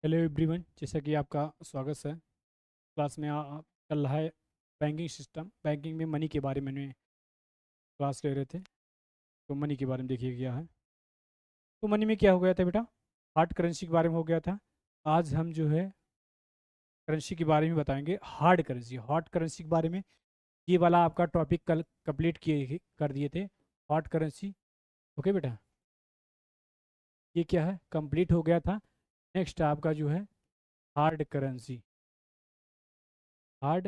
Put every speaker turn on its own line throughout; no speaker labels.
Hello everyone, जैसा कि आपका स्वागत है। क्लास में चल रहा है बैंकिंग सिस्टम। बैंकिंग में मनी के बारे में क्लास ले रहे थे, तो मनी के बारे में देखिए क्या है। तो मनी में क्या हो गया था बेटा, हार्ड करेंसी के बारे में हो गया था। आज हम जो है करेंसी के बारे में बताएंगे, हार्ड करेंसी। हार्ड करेंसी के बारे में ये वाला आपका टॉपिक कल कंप्लीट किए कर दिए थे, हार्ड करेंसी। ओके बेटा, ये क्या है, कंप्लीट हो गया था। नेक्स्ट आपका जो है hard currency. Hard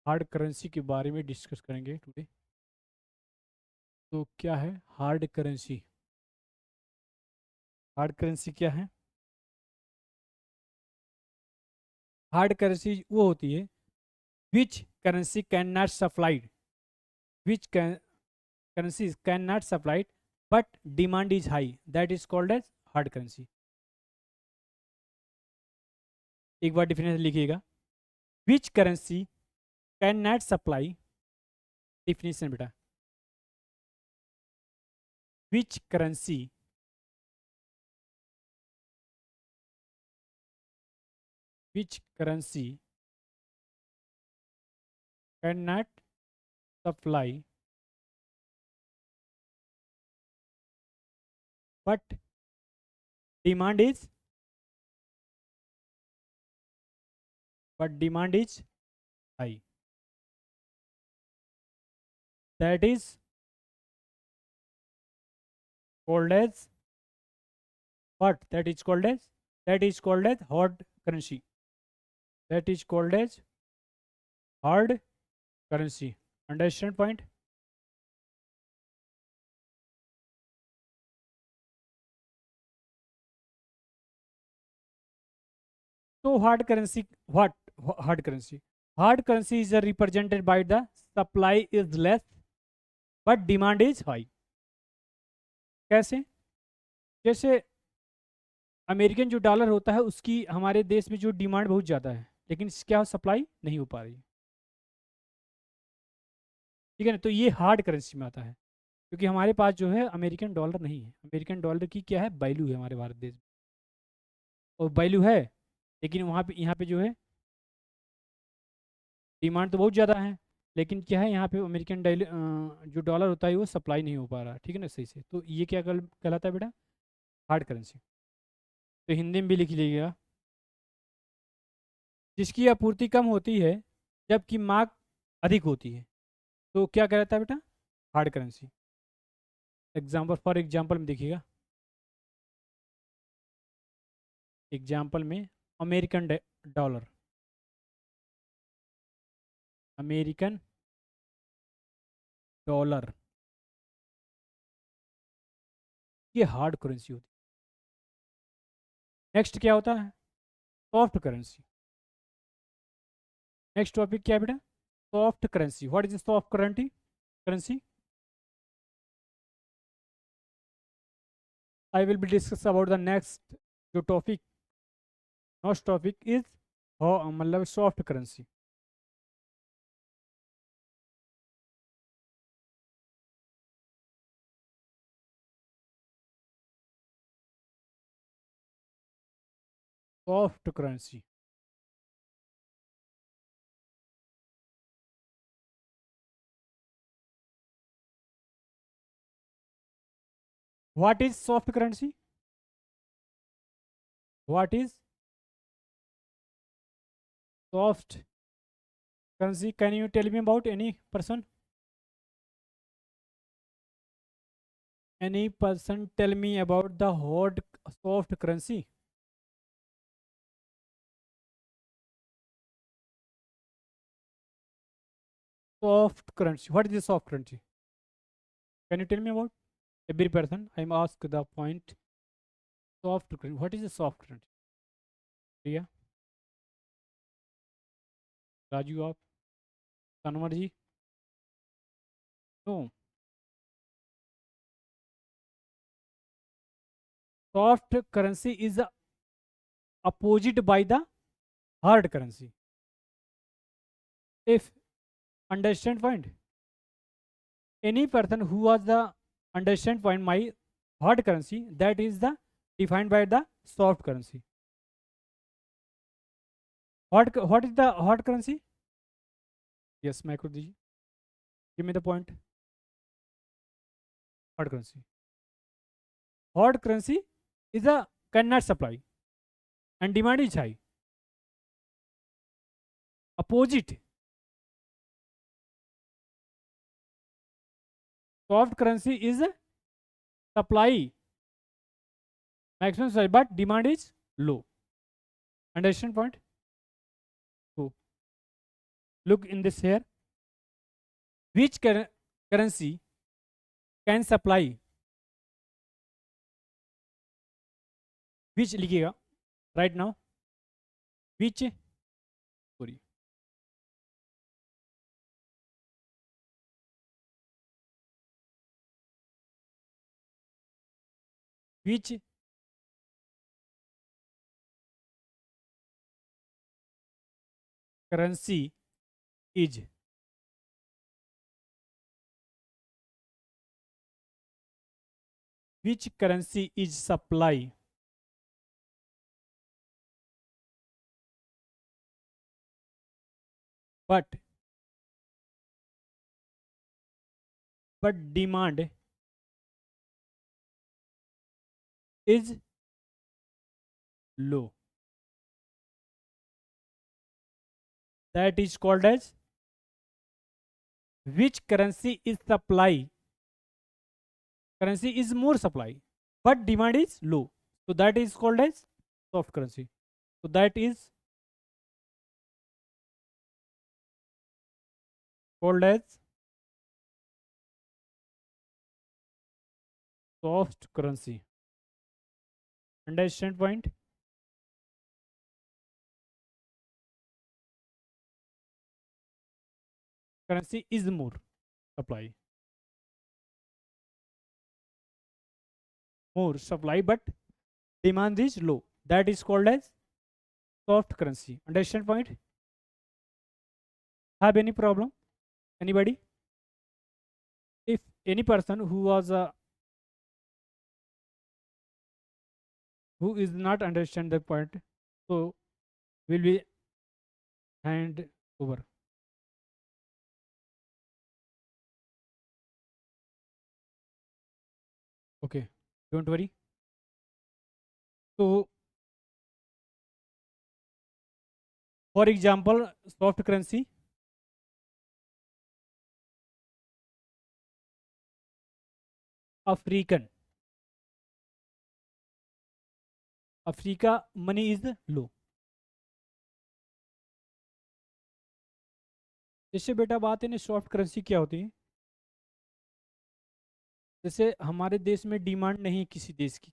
hard currency के बारे में डिस्कस करेंगे टुडे। तो क्या है हार्ड करेंसी? हार्ड करेंसी क्या है? हार्ड करेंसी वो होती है which currency can not supplied, which currency can not supplied but demand is high, that is called as hard currency. एक बार डिफिनेशन लिखिएगा, which currency can not supply. Definition बेटा, which currency which currency can not supply but demand is demand is high, that is called as what? That is called as hard currency. That is called as hard currency. Understand point? So hard currency, what? Hard currency. Hard currency is represented by the supply is less but demand is high. कैसे? जैसे American जो dollar होता है उसकी हमारे देश में जो डिमांड बहुत ज़्यादा है, लेकिन क्या सप्लाई नहीं हो पा रही, ठीक है ना? तो ये हार्ड करेंसी में आता है, क्योंकि हमारे पास जो है अमेरिकन डॉलर नहीं है। अमेरिकन डॉलर की क्या है, वैल्यू है हमारे भारत देश में, और वैल्यू है, लेकिन वहाँ पे यहाँ पे जो है डिमांड तो बहुत ज़्यादा है, लेकिन क्या है यहाँ पे अमेरिकन जो डॉलर होता है वो सप्लाई नहीं हो पा रहा, ठीक है ना, सही से। तो ये क्या कहलाता है बेटा, हार्ड करेंसी। तो हिंदी में भी लिख लीजिएगा, जिसकी आपूर्ति कम होती है जबकि मांग अधिक होती है, तो क्या कहलाता है बेटा, hard currency. Example, for example में देखिएगा, एग्जाम्पल में अमेरिकन डॉलर, अमेरिकन डॉलर, ये हार्ड करेंसी होती है। नेक्स्ट क्या होता है, सॉफ्ट करेंसी। नेक्स्ट टॉपिक क्या है बेटा, soft currency. What is soft currency? I will be discuss about the next जो टॉपिक, नेक्स्ट टॉपिक इज मतलब soft currency. Soft currency, what is soft currency? What is soft currency? Can you tell me about any person? Any person tell me about the hot soft currency? Soft currency. What is the soft currency? Can you tell me about every person? I'm asked the point. Soft currency. What is the soft currency? Priya, Raju, आप, तनवर जी, no. Soft currency is opposite by the hard currency. If understand point, any person who was the understand point my hard currency, that is the defined by the soft currency. What is the hard currency? Yes, macro दीजिए. Give me the point. Hard currency. Hard currency is a cannot supply and demand is high. Opposite. Soft currency is a supply maximum supply but demand is low. Understand point? So look in this here. Which currency can supply? Which लिखिएगा right now. Which sorry. Which currency is supply but demand is low. That is called as which currency is supply. Currency is more supply but demand is low. So that is called as soft currency. So that is called as soft currency. Understand point? Currency is more supply. More supply but demand is low. That is called as soft currency. Understand point? Have any problem? Anybody? If any person who is not understand the point, so will be hand over. Okay, don't worry. So for example, soft currency, Africa money is low. जैसे बेटा बात है ना, soft currency क्या होती है? जैसे हमारे देश में डिमांड नहीं है किसी देश की,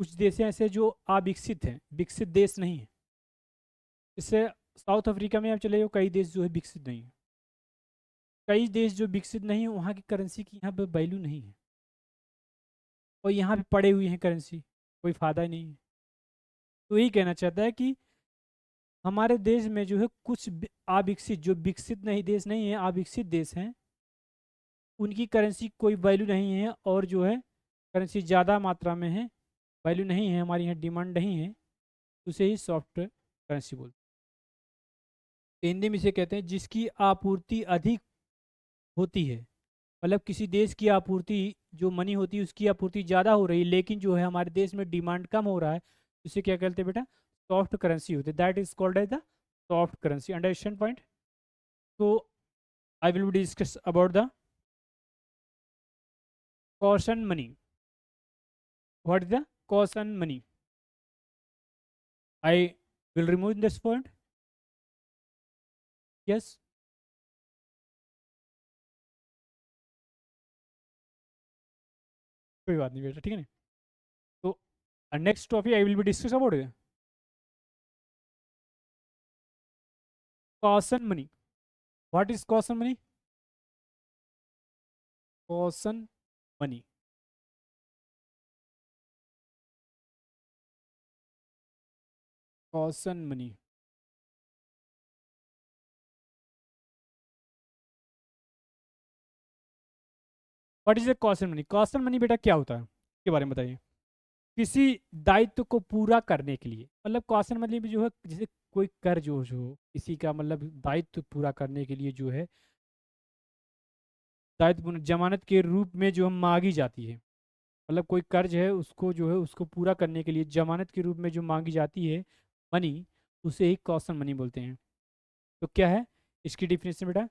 कुछ देश ऐसे जो अविकसित हैं, विकसित देश नहीं है. जैसे साउथ अफ्रीका में आप चले जाओ, कई देश जो है विकसित नहीं है. कई देश जो विकसित नहीं है, वहाँ की करेंसी की यहाँ पे वैल्यू नहीं है, और यहाँ पे पड़े हुए हैं करेंसी, कोई फायदा नहीं है. तो यही कहना चाहता है कि हमारे देश में जो है कुछ अविकसित, जो विकसित नहीं देश नहीं है, अविकसित देश हैं, उनकी करेंसी कोई वैल्यू नहीं है, और जो है करेंसी ज़्यादा मात्रा में है, वैल्यू नहीं है, हमारे यहाँ डिमांड नहीं है, उसे ही सॉफ्ट करेंसी बोलते हैं. हिंदी में इसे कहते हैं जिसकी आपूर्ति अधिक होती है. मतलब किसी देश की आपूर्ति जो मनी होती है उसकी आपूर्ति ज़्यादा हो रही है, लेकिन जो है हमारे देश में डिमांड कम हो रहा है, उसे क्या कहते हैं बेटा? सॉफ्ट करेंसी होती है. That is called as the soft currency. Understand point? तो I will be discuss about the caution money. What is the caution money? I will remove this point. Yes. कोई बात नहीं बेटा, ठीक है ना. तो next topic I will be discuss about caution money. What is caution money? Caution money. Caution money. What is a caution money? Caution money बेटा क्या होता है, इसके बारे में बताइए. किसी दायित्व को पूरा करने के लिए, मतलब क्वेश्चन मतलब जो है जैसे कोई कर जो किसी का मतलब दायित्व पूरा करने के लिए जो है दायित्व जमानत के रूप में जो मांगी जाती है, मतलब कोई कर्ज है उसको जो है उसको पूरा करने के लिए जमानत के रूप में जो मांगी जाती है मनी, उसे ही कॉशन मनी बोलते हैं। तो क्या है इसकी डिफिनेशन बेटा?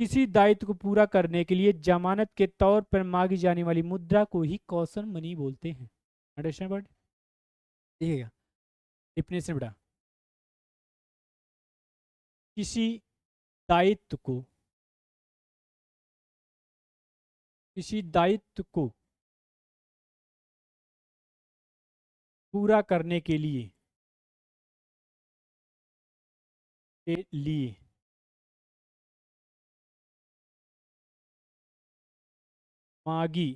किसी दायित्व को पूरा करने के लिए जमानत के तौर पर मांगी जाने वाली मुद्रा को ही कॉशन मनी बोलते हैं। Understand word? देखिएगा डिफिनेशन बेटा, किसी दायित्व को किसी दायित्व को पूरा करने के लिए मांगी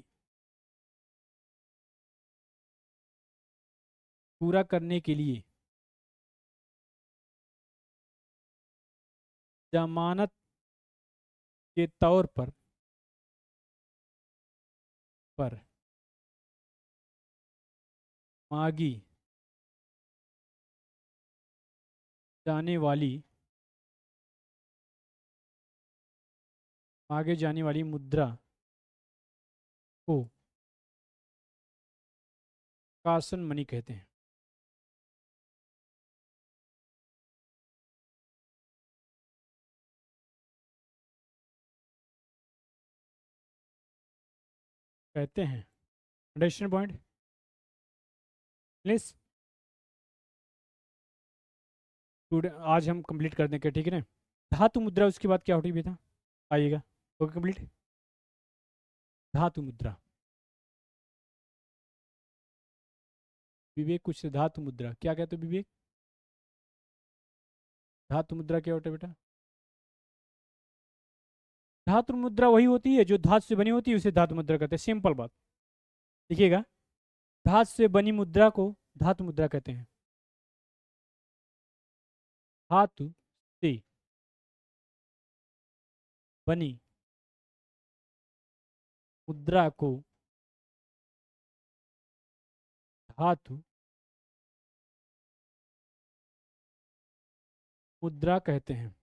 पूरा करने के लिए जमानत के तौर पर मांगी जाने वाली मांगे जाने वाली मुद्रा को कॉशन मनी कहते हैं। Understand point please? आज हम कंप्लीट कर देंगे, ठीक है ना? धातु मुद्रा उसके बाद क्या होती है बेटा? आइएगा, ओके कंप्लीट। धातु मुद्रा, विवेक कुछ धातु मुद्रा क्या कहते हो विवेक? धातु मुद्रा क्या होता है बेटा? धातु मुद्रा वही होती है जो धातु से बनी होती है, उसे धातु मुद्रा कहते हैं। सिंपल बात, देखिएगा, धातु से बनी मुद्रा को धातु मुद्रा कहते हैं। धातु से बनी मुद्रा को धातु मुद्रा कहते हैं।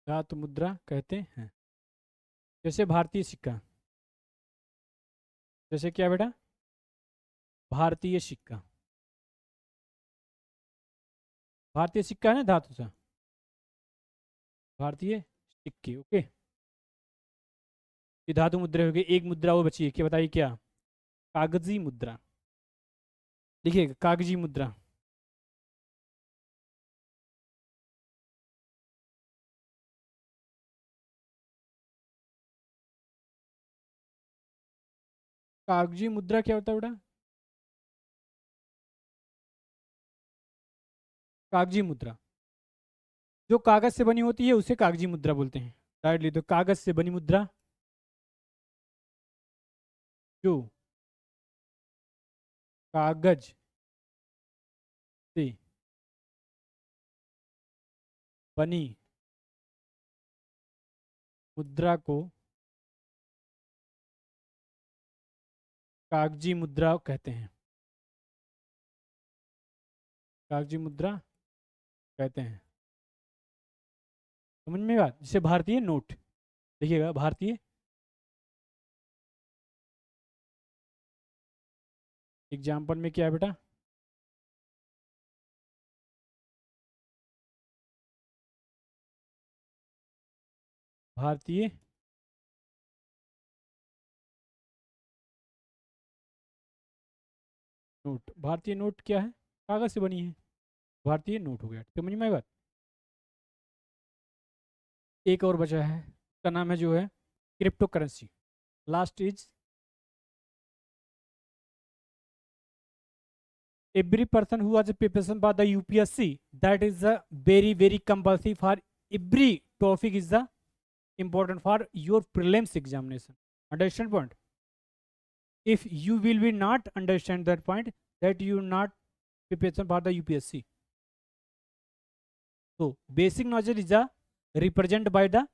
धातु मुद्रा कहते हैं। जैसे भारतीय सिक्का, जैसे क्या बेटा? भारतीय सिक्का, भारतीय सिक्का है ना धातु से, भारतीय सिक्के, ओके। ये धातु मुद्रा हो गई। एक मुद्रा वो बची है, क्या बताइए क्या? कागजी मुद्रा। देखिए कागजी मुद्रा, कागजी मुद्रा क्या होता है बेटा? कागजी मुद्रा जो कागज से बनी होती है उसे कागजी मुद्रा बोलते हैं। राइट ली, तो कागज से बनी मुद्रा जो कागज से बनी मुद्रा को कागजी मुद्रा कहते हैं। कागजी मुद्रा कहते हैं। समझ में बात? जैसे भारतीय नोट, देखिएगा भारतीय एग्जाम्पल में क्या है बेटा? भारतीय नोट, भारतीय नोट क्या है? कागज से बनी है, भारतीय नोट हो गया। समझ में आई बात? एक और बचा है, उसका नाम है जो है crypto currency. Last is every person who was a preparation by the UPSC, that is a very compulsory for every topic is the important for your prelims examination. Understand point? If you will be not understand that point, that you not preparation for the UPSC. So basic knowledge is a represented by the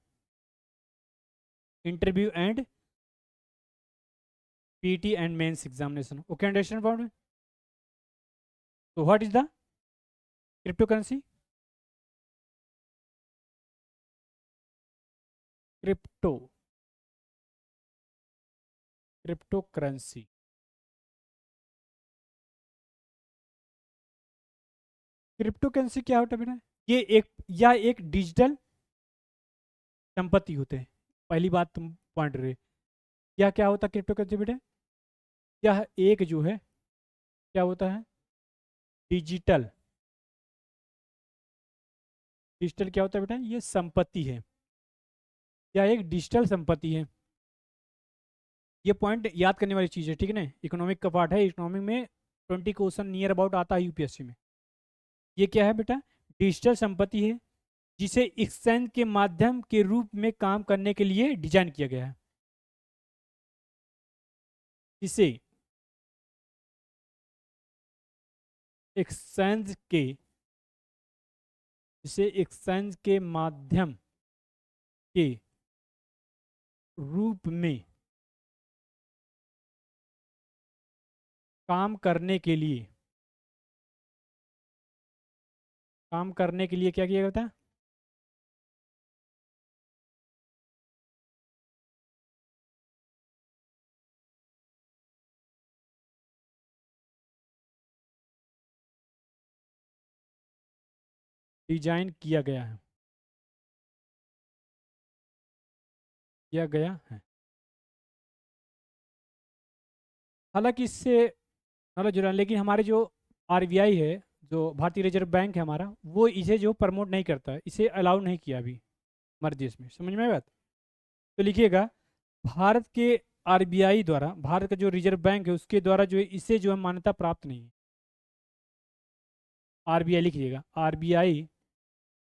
interview and PT and mains examination. Okay, understand about it? So what is the cryptocurrency? Cryptocurrency. क्रिप्टोकरेंसी क्या होता है बेटा? ये एक digital संपत्ति होते हैं. पहली बात तुम पॉइंट रहे. क्या क्या होता है क्रिप्टोकरेंसी बेटा? यह एक जो है क्या होता है? डिजिटल. डिजिटल क्या होता है बेटा? ये संपत्ति है. यह एक डिजिटल संपत्ति है. ये पॉइंट याद करने वाली चीज़ है, ठीक है ना? इकोनॉमिक का पार्ट है. इकोनॉमिक में 20 क्वेश्चन नियर अबाउट आता है यूपीएससी में. ये क्या है बेटा? डिजिटल संपत्ति है जिसे एक्सचेंज के माध्यम के रूप में काम करने के लिए डिजाइन किया गया है. इसे एक्सचेंज के जिसे एक्सचेंज के माध्यम के रूप में काम करने के लिए क्या किया जाता है? डिजाइन किया गया है. किया गया है. हालांकि इससे नॉलेज जुड़ा, लेकिन हमारे जो आरबीआई है, जो भारतीय रिजर्व बैंक है हमारा, वो इसे जो प्रमोट नहीं करता है, इसे अलाउ नहीं किया अभी हमारे देश में. समझ में आई बात? तो लिखिएगा, भारत के आरबीआई द्वारा, भारत का जो रिजर्व बैंक है उसके द्वारा जो है इसे जो है मान्यता प्राप्त नहीं है. आरबीआई लिखिएगा, आरबीआई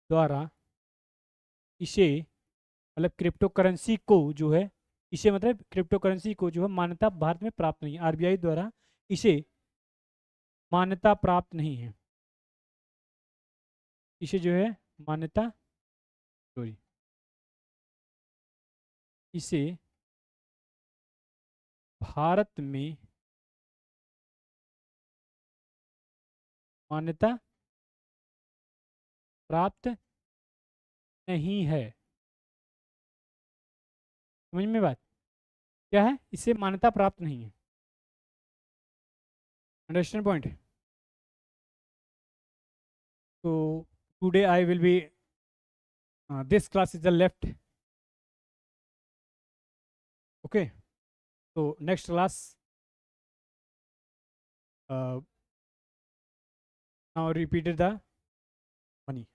द्वारा इसे मतलब क्रिप्टो करेंसी को जो है, इसे मतलब क्रिप्टो करेंसी को जो है मान्यता भारत में प्राप्त नहीं है. आरबीआई द्वारा इसे मान्यता प्राप्त नहीं है. इसे जो है मान्यता, सॉरी, इसे भारत में मान्यता प्राप्त नहीं है. समझ में बात? क्या है? इसे मान्यता प्राप्त नहीं है. Understand point? तो today I will be this class is the left. Okay, so next class now repeated the money.